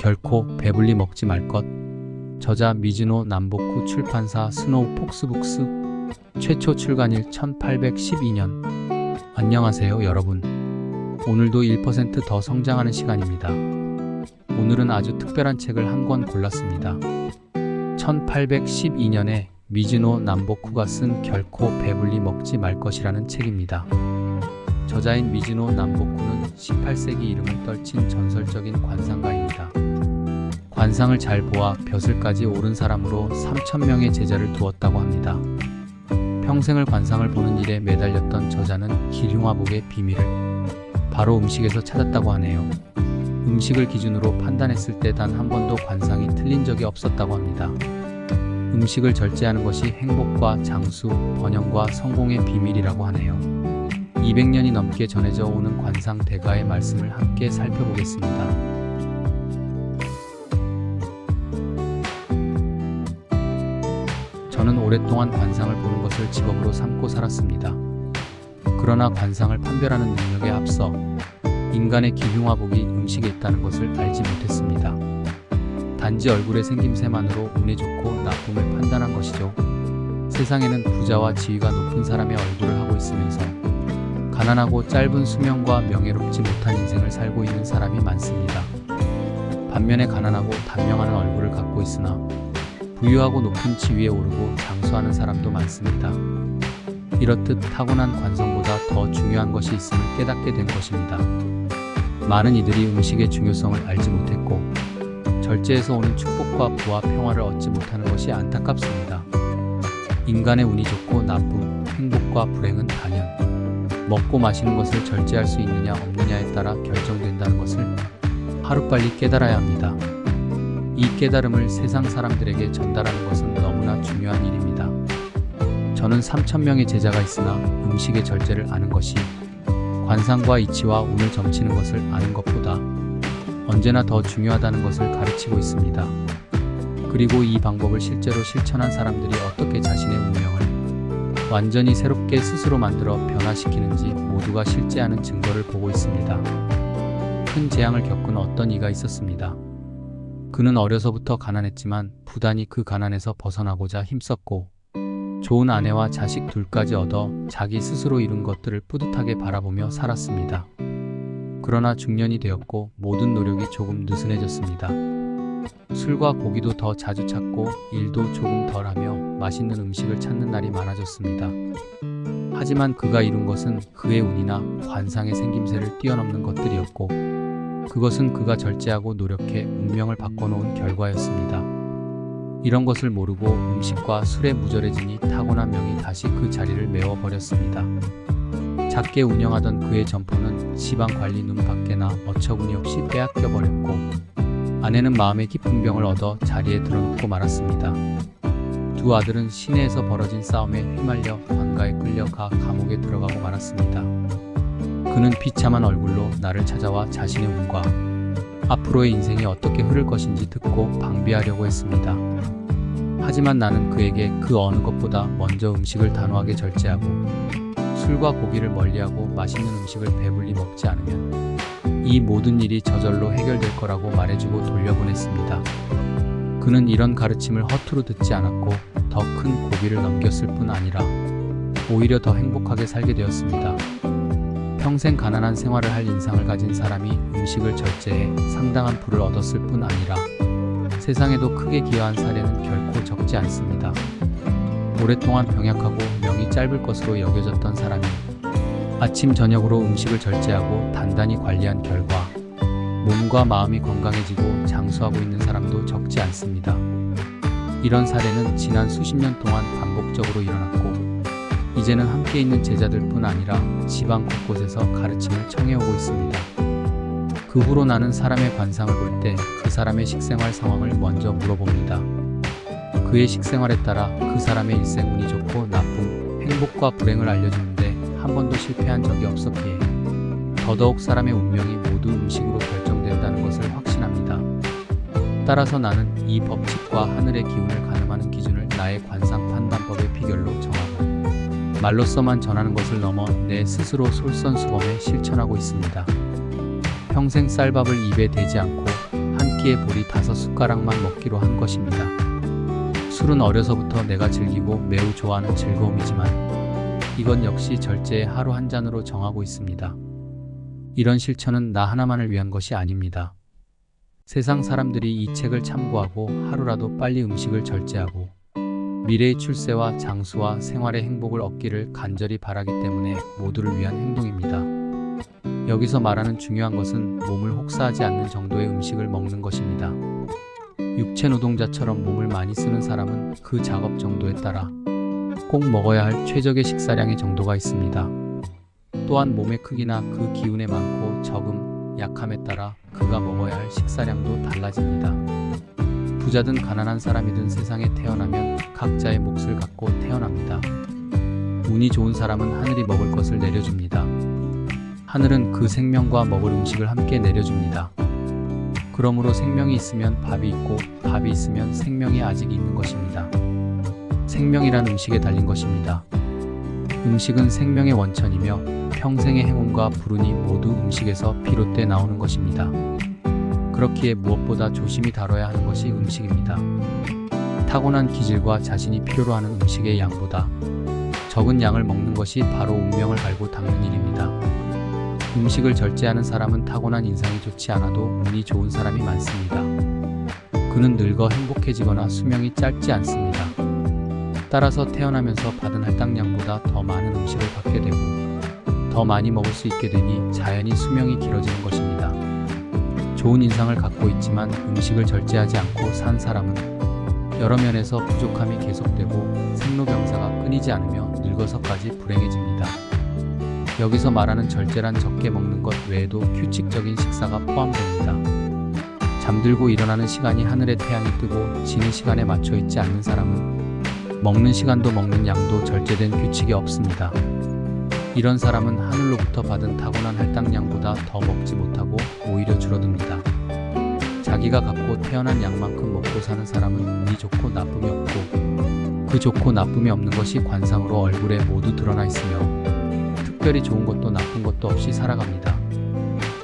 결코 배불리 먹지 말 것. 저자 미즈노 남보쿠, 출판사 스노우 폭스북스. 최초 출간일 1812년. 안녕하세요 여러분. 오늘도 1% 더 성장하는 시간입니다. 오늘은 아주 특별한 책을 한 권 골랐습니다. 1812년에 미즈노 남보쿠가 쓴 결코 배불리 먹지 말 것이라는 책입니다. 저자인 미즈노 남보쿠는 18세기 이름을 떨친 전설적인 관상가입니다. 관상을 잘 보아 벼슬까지 오른 사람으로 3,000명의 제자를 두었다고 합니다. 평생을 관상을 보는 일에 매달렸던 저자는 길흉화복의 비밀을 바로 음식에서 찾았다고 하네요. 음식을 기준으로 판단했을 때 단 한 번도 관상이 틀린 적이 없었다고 합니다. 음식을 절제하는 것이 행복과 장수, 번영과 성공의 비밀이라고 하네요. 200년이 넘게 전해져 오는 관상 대가의 말씀을 함께 살펴보겠습니다. 저는 오랫동안 관상을 보는 것을 직업으로 삼고 살았습니다. 그러나 관상을 판별하는 능력에 앞서 인간의 기흉화복이 음식에 있다는 것을 알지 못했습니다. 단지 얼굴의 생김새만으로 운이 좋고 나쁨을 판단한 것이죠. 세상에는 부자와 지위가 높은 사람의 얼굴을 하고 있으면서 가난하고 짧은 수명과 명예롭지 못한 인생을 살고 있는 사람이 많습니다. 반면에 가난하고 단명한 얼굴을 갖고 있으나 부유하고 높은 지위에 오르고 장수하는 사람도 많습니다. 이렇듯 타고난 관성보다 더 중요한 것이 있음을 깨닫게 된 것입니다. 많은 이들이 음식의 중요성을 알지 못했고 절제에서 오는 축복과 부와 평화를 얻지 못하는 것이 안타깝습니다. 인간의 운이 좋고 나쁨, 행복과 불행은 단연 먹고 마시는 것을 절제할 수 있느냐 없느냐에 따라 결정된다는 것을 하루빨리 깨달아야 합니다. 이 깨달음을 세상 사람들에게 전달하는 것은 너무나 중요한 일입니다. 저는 3,000명의 제자가 있으나 음식의 절제를 아는 것이 관상과 이치와 운을 점치는 것을 아는 것보다 언제나 더 중요하다는 것을 가르치고 있습니다. 그리고 이 방법을 실제로 실천한 사람들이 어떻게 자신의 운명을 완전히 새롭게 스스로 만들어 변화시키는지 모두가 실제하는 증거를 보고 있습니다. 큰 재앙을 겪은 어떤 이가 있었습니다. 그는 어려서부터 가난했지만 부단히 그 가난에서 벗어나고자 힘썼고 좋은 아내와 자식 둘까지 얻어 자기 스스로 이룬 것들을 뿌듯하게 바라보며 살았습니다. 그러나 중년이 되었고 모든 노력이 조금 느슨해졌습니다. 술과 고기도 더 자주 찾고 일도 조금 덜하며 맛있는 음식을 찾는 날이 많아졌습니다. 하지만 그가 이룬 것은 그의 운이나 관상의 생김새를 뛰어넘는 것들이었고 그것은 그가 절제하고 노력해 운명을 바꿔놓은 결과였습니다. 이런 것을 모르고 음식과 술에 무절해지니 타고난 명이 다시 그 자리를 메워버렸습니다. 작게 운영하던 그의 점포는 지방관리 눈 밖에나 어처구니 없이 빼앗겨버렸고 아내는 마음의 깊은 병을 얻어 자리에 들어눕고 말았습니다. 두 아들은 시내에서 벌어진 싸움에 휘말려 관가에 끌려가 감옥에 들어가고 말았습니다. 그는 비참한 얼굴로 나를 찾아와 자신의 운과 앞으로의 인생이 어떻게 흐를 것인지 듣고 방비하려고 했습니다. 하지만 나는 그에게 그 어느 것보다 먼저 음식을 단호하게 절제하고 술과 고기를 멀리하고 맛있는 음식을 배불리 먹지 않으면 이 모든 일이 저절로 해결될 거라고 말해주고 돌려보냈습니다. 그는 이런 가르침을 허투루 듣지 않았고 더 큰 고비를 넘겼을 뿐 아니라 오히려 더 행복하게 살게 되었습니다. 평생 가난한 생활을 할 인상을 가진 사람이 음식을 절제해 상당한 부를 얻었을 뿐 아니라 세상에도 크게 기여한 사례는 결코 적지 않습니다. 오랫동안 병약하고 명이 짧을 것으로 여겨졌던 사람이 아침 저녁으로 음식을 절제하고 단단히 관리한 결과 몸과 마음이 건강해지고 장수하고 있는 사람도 적지 않습니다. 이런 사례는 지난 수십 년 동안 반복적으로 일어났고 이제는 함께 있는 제자들뿐 아니라 지방 곳곳에서 가르침을 청해오고 있습니다. 그 후로 나는 사람의 관상을 볼 때 그 사람의 식생활 상황을 먼저 물어봅니다. 그의 식생활에 따라 그 사람의 일생 운이 좋고 나쁨, 행복과 불행을 알려주는데 한 번도 실패한 적이 없었기에 더더욱 사람의 운명이 모두 음식으로 결정된다는 것을 확신합니다. 따라서 나는 이 법칙과 하늘의 기운을 가늠하는 기준을 나의 관상 판단법의 비결로 정하고 말로서만 전하는 것을 넘어 내 스스로 솔선수범해 실천하고 있습니다. 평생 쌀밥을 입에 대지 않고 한 끼에 보리 5숟가락만 먹기로 한 것입니다. 술은 어려서부터 내가 즐기고 매우 좋아하는 즐거움이지만 이건 역시 절제의 하루 한 잔으로 정하고 있습니다. 이런 실천은 나 하나만을 위한 것이 아닙니다. 세상 사람들이 이 책을 참고하고 하루라도 빨리 음식을 절제하고 미래의 출세와 장수와 생활의 행복을 얻기를 간절히 바라기 때문에 모두를 위한 행동입니다. 여기서 말하는 중요한 것은 몸을 혹사하지 않는 정도의 음식을 먹는 것입니다. 육체 노동자처럼 몸을 많이 쓰는 사람은 그 작업 정도에 따라 꼭 먹어야 할 최적의 식사량의 정도가 있습니다. 또한 몸의 크기나 그 기운의 많고 적음, 약함에 따라 그가 먹어야 할 식사량도 달라집니다. 부자든 가난한 사람이든 세상에 태어나면 각자의 몫을 갖고 태어납니다. 운이 좋은 사람은 하늘이 먹을 것을 내려줍니다. 하늘은 그 생명과 먹을 음식을 함께 내려줍니다. 그러므로 생명이 있으면 밥이 있고 밥이 있으면 생명이 아직 있는 것입니다. 생명이란 음식에 달린 것입니다. 음식은 생명의 원천이며 평생의 행운과 불운이 모두 음식에서 비롯돼 나오는 것입니다. 그렇기에 무엇보다 조심히 다뤄야 하는 것이 음식입니다. 타고난 기질과 자신이 필요로 하는 음식의 양보다 적은 양을 먹는 것이 바로 운명을 갈고 닦는 일입니다. 음식을 절제하는 사람은 타고난 인상이 좋지 않아도 운이 좋은 사람이 많습니다. 그는 늙어 행복해지거나 수명이 짧지 않습니다. 따라서 태어나면서 받은 할당량보다 더 많은 음식을 받게 되고 더 많이 먹을 수 있게 되니 자연히 수명이 길어지는 것입니다. 좋은 인상을 갖고 있지만 음식을 절제하지 않고 산 사람은 여러 면에서 부족함이 계속되고 생로병사가 끊이지 않으며 늙어서까지 불행해집니다. 여기서 말하는 절제란 적게 먹는 것 외에도 규칙적인 식사가 포함됩니다. 잠들고 일어나는 시간이 하늘의 태양이 뜨고 지는 시간에 맞춰 있지 않는 사람은 먹는 시간도 먹는 양도 절제된 규칙이 없습니다. 이런 사람은 하늘로부터 받은 타고난 할당량보다 더 먹지 못하고 오히려 줄어듭니다. 자기가 갖고 태어난 양만큼 먹고 사는 사람은 운이 좋고 나쁨이 없고 그 좋고 나쁨이 없는 것이 관상으로 얼굴에 모두 드러나 있으며 특별히 좋은 것도 나쁜 것도 없이 살아갑니다.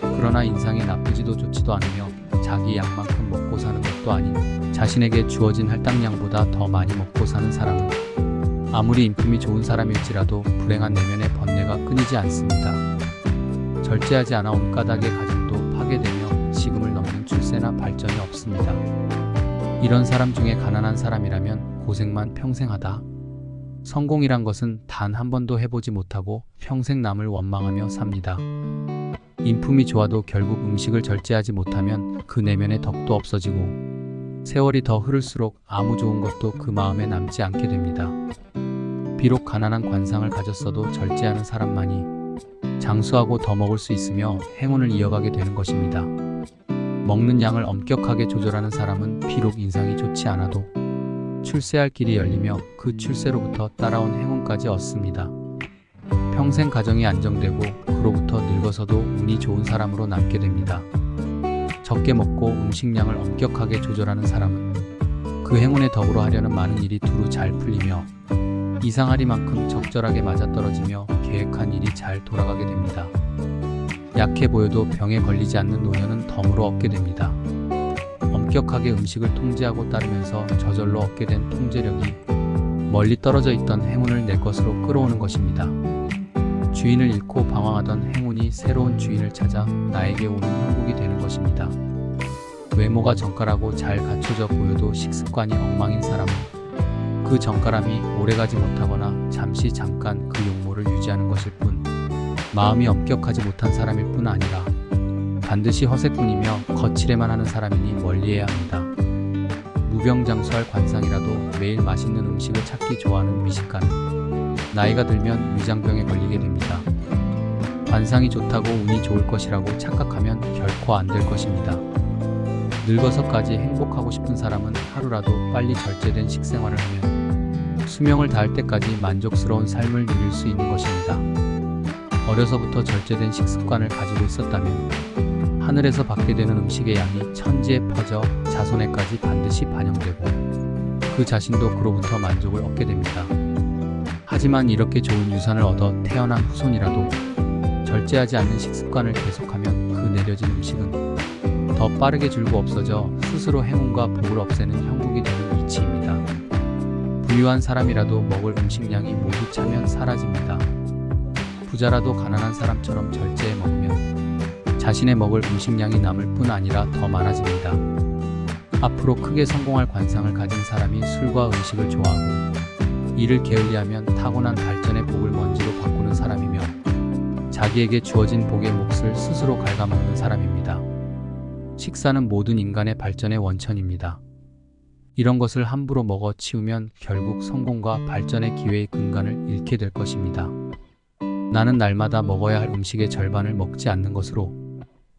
그러나 인상이 나쁘지도 좋지도 않으며 자기 양만큼 먹고 사는 것도 아닌 자신에게 주어진 할당량보다 더 많이 먹고 사는 사람은 아무리 인품이 좋은 사람일지라도 불행한 내면의 번뇌가 끊이지 않습니다. 절제하지 않아 온가닥의 가정도 파괴되며 지금을 넘는 출세나 발전이 없습니다. 이런 사람 중에 가난한 사람이라면 고생만 평생 하다. 성공이란 것은 단 한 번도 해보지 못하고 평생 남을 원망하며 삽니다. 인품이 좋아도 결국 음식을 절제하지 못하면 그 내면의 덕도 없어지고 세월이 더 흐를수록 아무 좋은 것도 그 마음에 남지 않게 됩니다. 비록 가난한 관상을 가졌어도 절제하는 사람만이 장수하고 더 먹을 수 있으며 행운을 이어가게 되는 것입니다. 먹는 양을 엄격하게 조절하는 사람은 비록 인상이 좋지 않아도 출세할 길이 열리며 그 출세로부터 따라온 행운까지 얻습니다. 평생 가정이 안정되고 그로부터 늙어서도 운이 좋은 사람으로 남게 됩니다. 적게 먹고 음식량을 엄격하게 조절하는 사람은 그 행운에 덕으로 하려는 많은 일이 두루 잘 풀리며 이상하리만큼 적절하게 맞아떨어지며 계획한 일이 잘 돌아가게 됩니다. 약해 보여도 병에 걸리지 않는 노년은 덤으로 얻게 됩니다. 엄격하게 음식을 통제하고 따르면서 저절로 얻게 된 통제력이 멀리 떨어져 있던 행운을 내 것으로 끌어오는 것입니다. 주인을 잃고 방황하던 행운이 새로운 주인을 찾아 나에게 오는 형국이 되는 것입니다. 외모가 정갈하고 잘 갖춰져 보여도 식습관이 엉망인 사람은 그 정갈함이 오래가지 못하거나 잠깐 그 용모를 유지하는 것일 뿐 마음이 엄격하지 못한 사람일 뿐 아니라 반드시 허세꾼이며 거칠에만 하는 사람이니 멀리해야 합니다. 무병장수할 관상이라도 매일 맛있는 음식을 찾기 좋아하는 미식가는 나이가 들면 위장병에 걸리게 됩니다. 관상이 좋다고 운이 좋을 것이라고 착각하면 결코 안 될 것입니다. 늙어서까지 행복하고 싶은 사람은 하루라도 빨리 절제된 식생활을 하면 수명을 다할 때까지 만족스러운 삶을 누릴 수 있는 것입니다. 어려서부터 절제된 식습관을 가지고 있었다면 하늘에서 받게 되는 음식의 양이 천지에 퍼져 자손에까지 반드시 반영되고 그 자신도 그로부터 만족을 얻게 됩니다. 하지만 이렇게 좋은 유산을 얻어 태어난 후손이라도 절제하지 않는 식습관을 계속하면 그 내려진 음식은 더 빠르게 줄고 없어져 스스로 행운과 복을 없애는 형국이 되는 이치입니다. 부유한 사람이라도 먹을 음식량이 모두 차면 사라집니다. 부자라도 가난한 사람처럼 절제해 먹으면 자신의 먹을 음식량이 남을 뿐 아니라 더 많아집니다. 앞으로 크게 성공할 관상을 가진 사람이 술과 음식을 좋아하고 이를 게을리하면 타고난 발전의 복을 먼지로 바꾸는 사람이며 자기에게 주어진 복의 몫을 스스로 갉아먹는 사람입니다. 식사는 모든 인간의 발전의 원천입니다. 이런 것을 함부로 먹어 치우면 결국 성공과 발전의 기회의 근간을 잃게 될 것입니다. 나는 날마다 먹어야 할 음식의 절반을 먹지 않는 것으로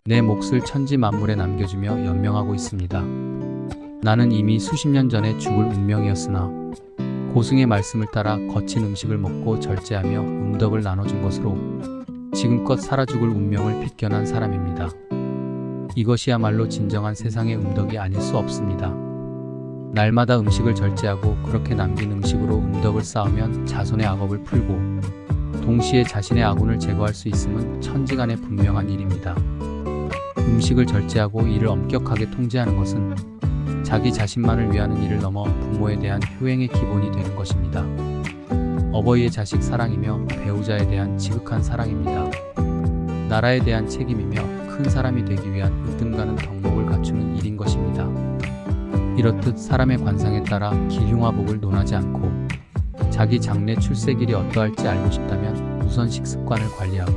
내 몫을 천지 만물에 남겨주며 연명하고 있습니다. 나는 이미 수십 년 전에 죽을 운명이었으나 고승의 말씀을 따라 거친 음식을 먹고 절제하며 음덕을 나눠준 것으로 지금껏 살아 죽을 운명을 빗겨난 사람입니다. 이것이야말로 진정한 세상의 음덕이 아닐 수 없습니다. 날마다 음식을 절제하고 그렇게 남긴 음식으로 음덕을 쌓으면 자손의 악업을 풀고 동시에 자신의 아군을 제거할 수 있음은 천지간의 분명한 일입니다. 음식을 절제하고 이를 엄격하게 통제하는 것은 자기 자신만을 위하는 일을 넘어 부모에 대한 효행의 기본이 되는 것입니다. 어버이의 자식 사랑이며 배우자에 대한 지극한 사랑입니다. 나라에 대한 책임이며 큰 사람이 되기 위한 으뜸가는 덕목을 갖추는 일인 것입니다. 이렇듯 사람의 관상에 따라 기흉화복을 논하지 않고 자기 장래 출세길이 어떠할지 알고 싶다면 우선 식습관을 관리하고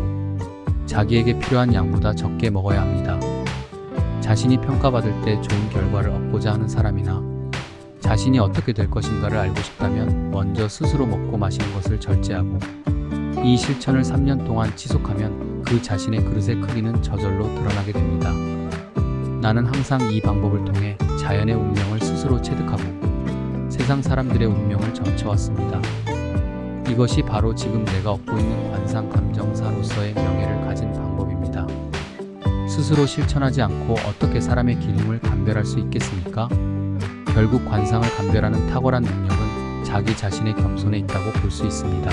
자기에게 필요한 양보다 적게 먹어야 합니다. 자신이 평가받을 때 좋은 결과를 얻고자 하는 사람이나 자신이 어떻게 될 것인가를 알고 싶다면 먼저 스스로 먹고 마시는 것을 절제하고 이 실천을 3년 동안 지속하면 그 자신의 그릇의 크기는 저절로 드러나게 됩니다. 나는 항상 이 방법을 통해 자연의 운명을 스스로 체득하고 세상 사람들의 운명을 점쳐왔습니다. 이것이 바로 지금 내가 얻고 있는 관상 감정사로서의 명예를 가진 방법입니다. 스스로 실천하지 않고 어떻게 사람의 기흉을 감별할 수 있겠습니까? 결국 관상을 감별하는 탁월한 능력은 자기 자신의 겸손에 있다고 볼 수 있습니다.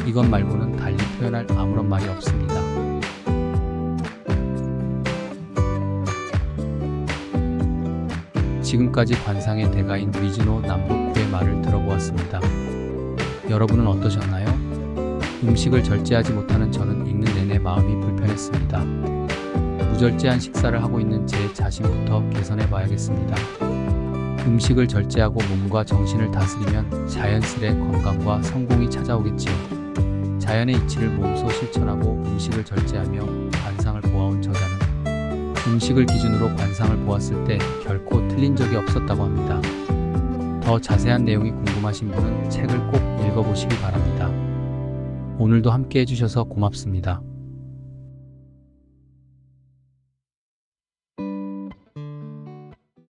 이것 말고는 달리 표현할 아무런 말이 없습니다. 지금까지 관상의 대가인 미즈노 남부쿠의 말을 들어보았습니다. 여러분은 어떠셨나요? 음식을 절제하지 못하는 저는 읽는 내내 마음이 불편했습니다. 무절제한 식사를 하고 있는 제 자신부터 개선해 봐야겠습니다. 음식을 절제하고 몸과 정신을 다스리면 자연스레 건강과 성공이 찾아오겠지요. 자연의 이치를 몸소 실천하고 음식을 절제하며 관상을 보아온 저자는 음식을 기준으로 관상을 보았을 때 결코 틀린 적이 없었다고 합니다. 더 자세한 내용이 궁금하신 분은 책을 꼭 읽어보시기 바랍니다. 오늘도 함께 해주셔서 고맙습니다.